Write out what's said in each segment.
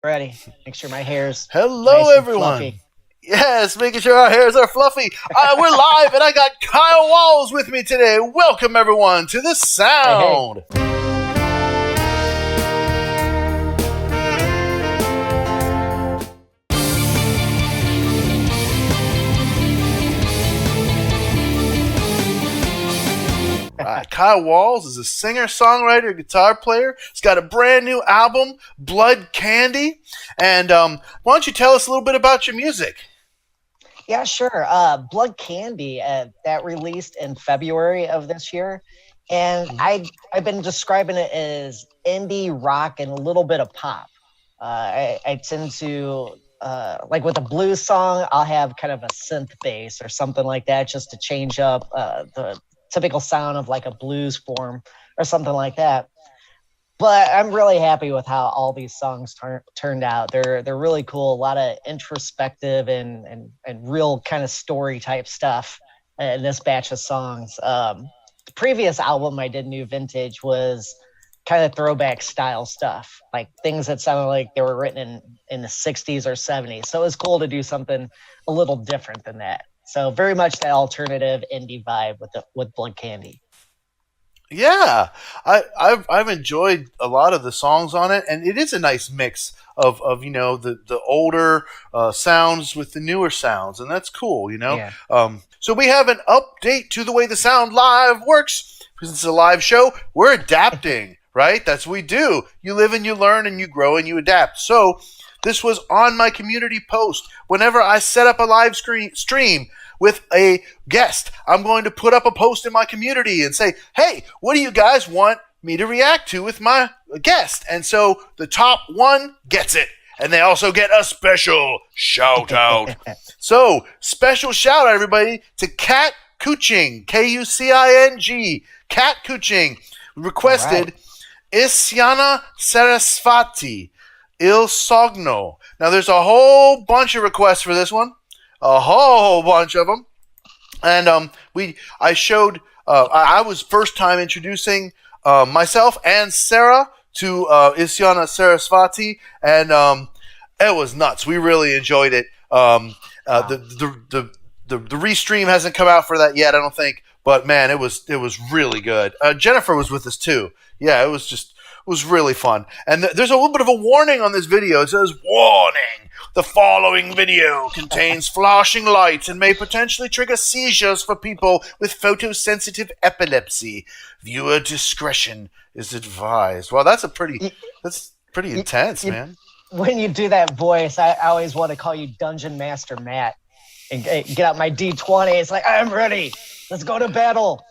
Ready. Make sure my hair's Hello, nice and everyone. fluffy. Yes, making sure our hairs are fluffy. We're live, and I got Kyle Walz with me today. Welcome, everyone, to the Hey, hey. sound. Kyle Walz is a singer, songwriter, guitar player. He's got a brand new album, Blood Candy. And why don't you tell us a little bit about your music? Yeah, sure. Blood Candy that released in February of this year, and I've been describing it as indie rock and a little bit of pop. I tend to like with a blues song, I'll have kind of a synth bass or something like that, just to change up the typical sound of like a blues form or something like that. But I'm really happy with how all these songs turned out. They're really cool. A lot of introspective and real kind of story type stuff in this batch of songs. The previous album I did, New Vintage, was kind of throwback style stuff, like things that sounded like they were written in the 60s or 70s. So it was cool to do something a little different than that. So very much that alternative indie vibe with Blood Candy. Yeah, I've enjoyed a lot of the songs on it, and it is a nice mix of the older sounds with the newer sounds, and that's cool. Yeah. So we have an update to the way the Sound Live works because it's a live show. We're adapting, right? That's what we do. You live and you learn, and you grow and you adapt. So this was on my community post. Whenever I set up a live stream with a guest, I'm going to put up a post in my community and say, hey, what do you guys want me to react to with my guest? And so the top one gets it. And they also get a special shout out. So special shout out, everybody, to Kat Kuching, Kucing. Kat Kuching requested Isyana Sarasvati, Il SOGNO. Now there's a whole bunch of requests for this one. A whole bunch of them, and I was first time introducing myself and Sarah to Isyana Sarasvati, and it was nuts. We really enjoyed it. The restream hasn't come out for that yet, I don't think, but man, it was really good. Jennifer was with us too. Yeah, it was really fun. And there's a little bit of a warning on this video. It says, warning, the following video contains flashing lights and may potentially trigger seizures for people with photosensitive epilepsy. Viewer discretion is advised. Well, that's pretty intense, man. When you do that voice, I always want to call you Dungeon Master Matt and get out my D20. It's like, I'm ready. Let's go to battle.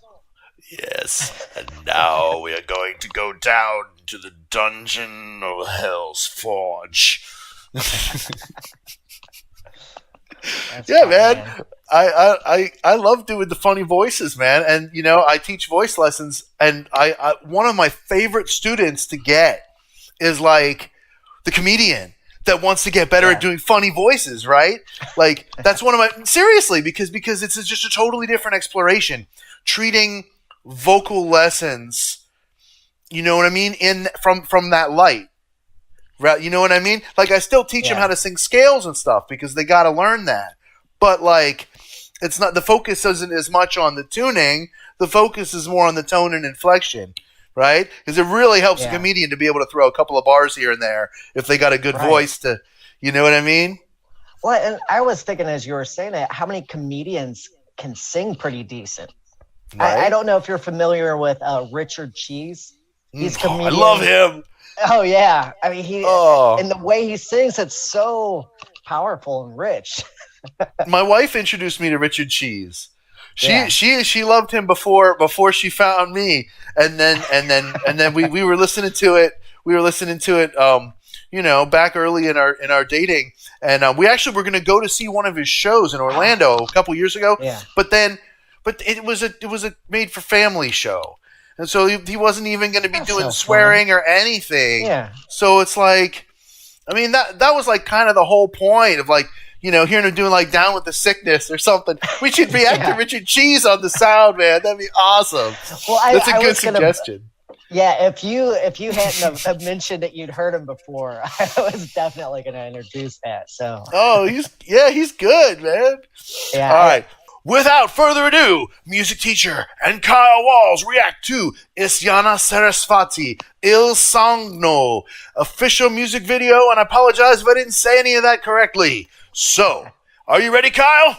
Yes, and now we are going to go down to the dungeon of Hell's Forge. Yeah, man. I love doing the funny voices, man. And I teach voice lessons, and I one of my favorite students to get is like the comedian that wants to get better at doing funny voices, right? Like that's one of my seriously because it's just a totally different exploration, treating vocal lessons, you know what I mean, from that light, right? You know what I mean? Like I still teach them how to sing scales and stuff because they got to learn that, but like it's not, the focus isn't as much on the tuning, the focus is more on the tone and inflection, right? Because it really helps a comedian to be able to throw a couple of bars here and there if they got a good voice to, you know what I mean? Well, and I was thinking as you were saying that, how many comedians can sing pretty decent? Right? I don't know if you're familiar with Richard Cheese. He's a comedian. I love him. Oh yeah, I mean and the way he sings, it's so powerful and rich. My wife introduced me to Richard Cheese. She loved him before she found me, and then we were listening to it. Back early in our dating, and we actually were going to go to see one of his shows in Orlando a couple years ago. Yeah. But it was a made for family show, and so he wasn't even going to be doing swearing or anything. Yeah. So it's like, I mean that was like kind of the whole point of like, hearing him doing like Down with the Sickness or something. We should react to Richard Cheese on the sound, man. That'd be awesome. Well, that's a good suggestion. Yeah, if you hadn't have mentioned that you'd heard him before, I was definitely going to introduce that. So Oh, he's good, man. yeah, All right. Without further ado, music teacher and Kyle Walz react to Isyana Sarasvati, Il Sogno, official music video, and I apologize if I didn't say any of that correctly. So, are you ready, Kyle?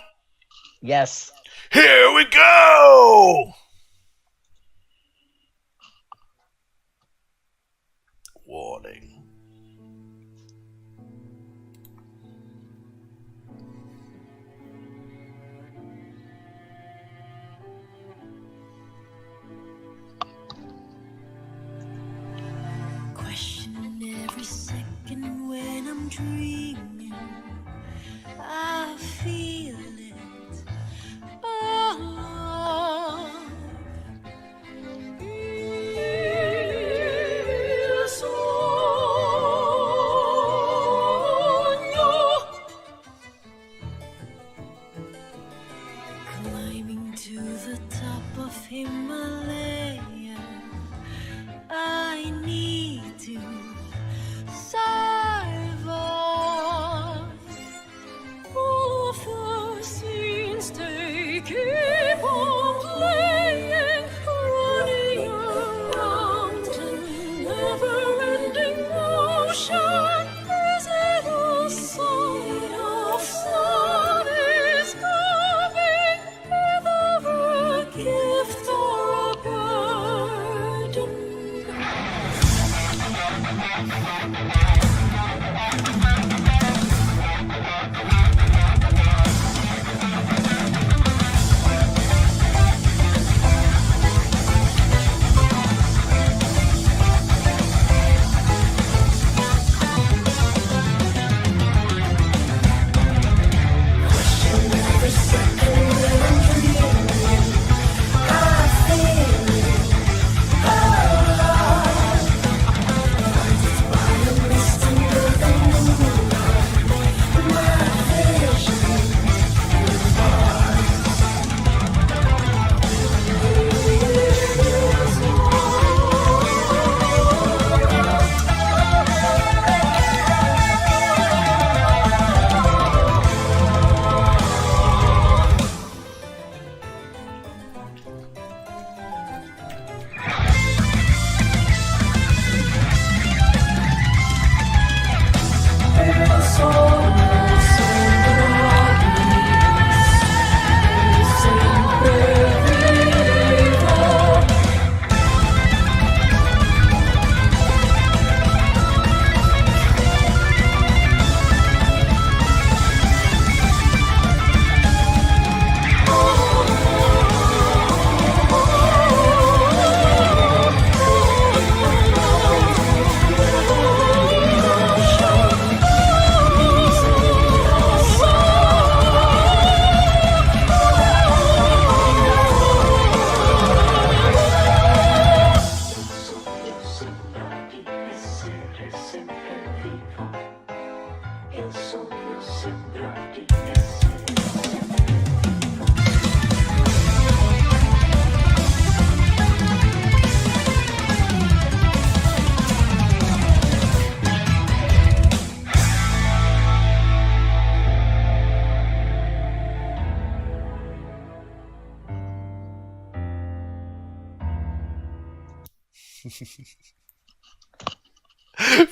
yes. Here we go! Warning. Question every second when I'm dreaming. I feel it alive. Climbing to the top of Himalaya, I need to survive. All of the scenes they keep on playing, running around in never-ending motion. Is it a sign of sun is coming, either a gift or a burden?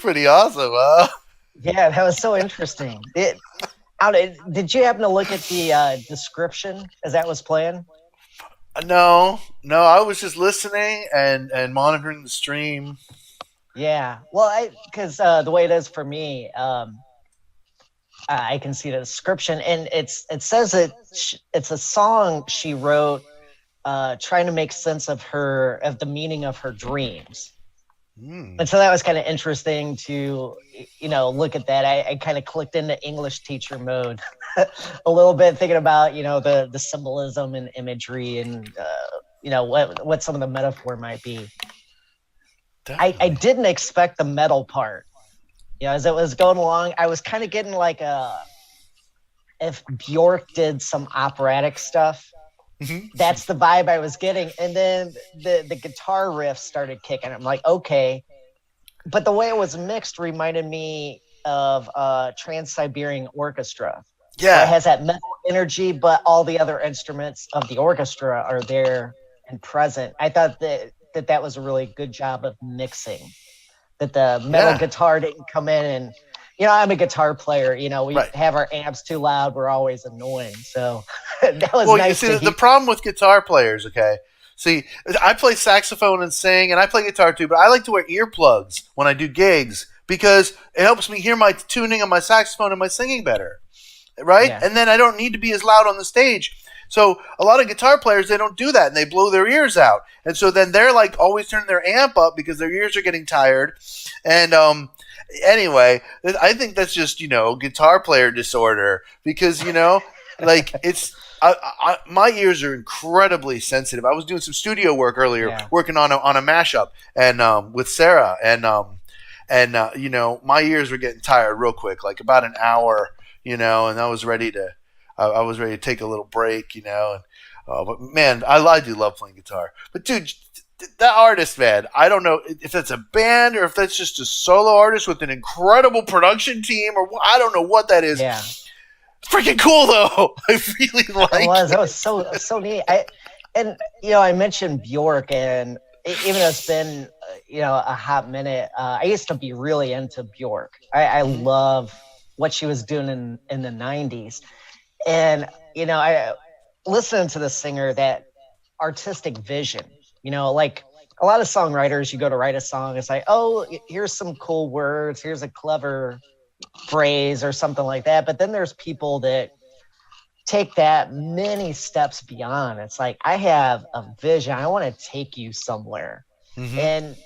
Pretty awesome, huh? Yeah, that was so interesting. Did you happen to look at the description as that was playing? No, I was just listening and monitoring the stream. Yeah, well, because the way it is for me, I can see the description, and it says it's a song she wrote, trying to make sense of the meaning of her dreams. And so that was kind of interesting to, look at that. I kind of clicked into English teacher mode a little bit, thinking about, the symbolism and imagery and, what some of the metaphor might be. I didn't expect the metal part. As it was going along, I was kind of getting like if Bjork did some operatic stuff, That's the vibe I was getting. And then the guitar riff started kicking. I'm like, okay. But the way it was mixed reminded me of Trans-Siberian Orchestra. Yeah. It has that metal energy, but all the other instruments of the orchestra are there and present. I thought that was a really good job of mixing. That the metal guitar didn't come in and, I'm a guitar player. We have our amps too loud. We're always annoying. So that was nice. You see, the problem with guitar players, okay? See, I play saxophone and sing, and I play guitar too, but I like to wear earplugs when I do gigs because it helps me hear my tuning on my saxophone and my singing better, right? Yeah. And then I don't need to be as loud on the stage. So a lot of guitar players, they don't do that, and they blow their ears out. And so then they're like always turning their amp up because their ears are getting tired. And anyway, I think that's just, guitar player disorder because, like it's – my ears are incredibly sensitive. I was doing some studio work earlier, working on a mashup and with Sarah, and my ears were getting tired real quick, like about an hour, and I was ready to take a little break, but man, I do love playing guitar. But dude, that artist, man, I don't know if that's a band or if that's just a solo artist with an incredible production team, or I don't know what that is. Yeah. Freaking cool though. I really like it. That was so neat. I mentioned Bjork, and even though it's been a hot minute, I used to be really into Bjork. I love what she was doing in the 90s. And I listening to the singer, that artistic vision, like a lot of songwriters, you go to write a song, it's like, oh, here's some cool words, here's a clever phrase or something like that. But then there's people that take that many steps beyond. It's like, I have a vision, I want to take you somewhere. And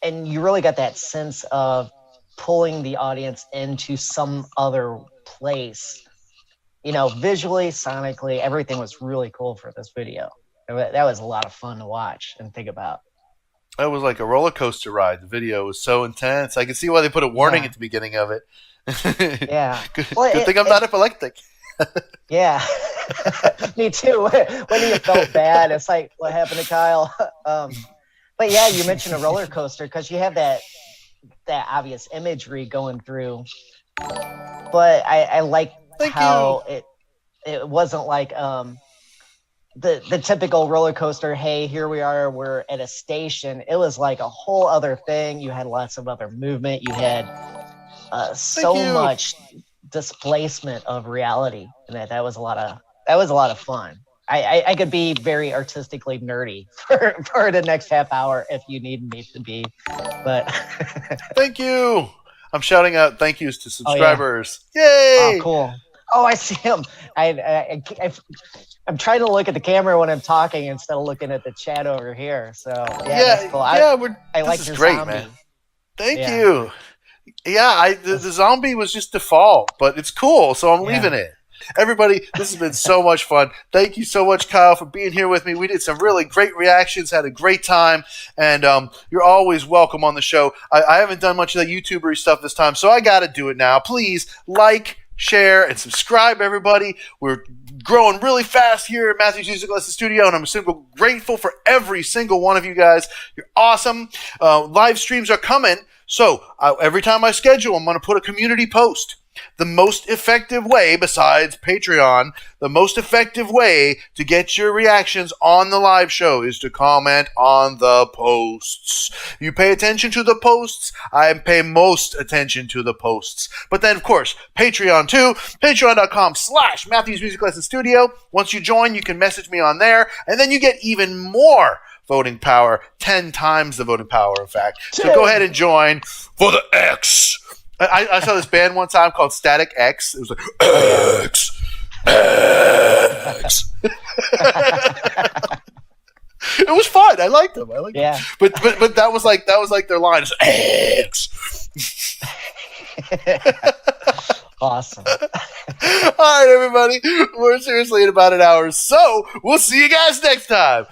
you really got that sense of pulling the audience into some other place, visually, sonically. Everything was really cool for this video. That was a lot of fun to watch and think about. It was like a roller coaster ride. The video was so intense. I can see why they put a warning at the beginning of it. Yeah. Good thing I'm not epileptic. Yeah. Me too. When you felt bad, it's like, what happened to Kyle? But yeah, you mentioned a roller coaster because you have that obvious imagery going through. But I like how it wasn't like the typical roller coaster. Hey, here we are. We're at a station. It was like a whole other thing. You had lots of other movement. You had so much displacement of reality, and that was a lot of fun. I could be very artistically nerdy for the next half hour if you need me to be, but thank you. I'm shouting out thank yous to subscribers. Oh, yeah. Yay! Oh, cool. Oh, I see him. I'm trying to look at the camera when I'm talking instead of looking at the chat over here. So that's cool. I like this great, zombie. Man. Thank you. Yeah, the zombie was just default, but it's cool, so I'm leaving it. Everybody, this has been so much fun. Thank you so much, Kyle, for being here with me. We did some really great reactions, had a great time, and you're always welcome on the show. I haven't done much of that YouTuber stuff this time, so I got to do it now. Please like, share, and subscribe, everybody. We're growing really fast here at Matthew's Music Lesson Studio, and I'm so grateful for every single one of you guys. You're awesome. Live streams are coming, so every time I schedule, I'm going to put a community post. The most effective way, besides Patreon, the most effective way to get your reactions on the live show is to comment on the posts. You pay attention to the posts, I pay most attention to the posts. But then, of course, Patreon too, patreon.com/Matthew's Music Lesson Studio. Once you join, you can message me on there, and then you get even more voting power, 10 times the voting power, in fact. So go ahead and join for the X. I saw this band one time called Static X. It was like X. It was fun. I liked them. Yeah. But that was like their line. X. Awesome. All right, everybody. We're seriously in about an hour, so we'll see you guys next time.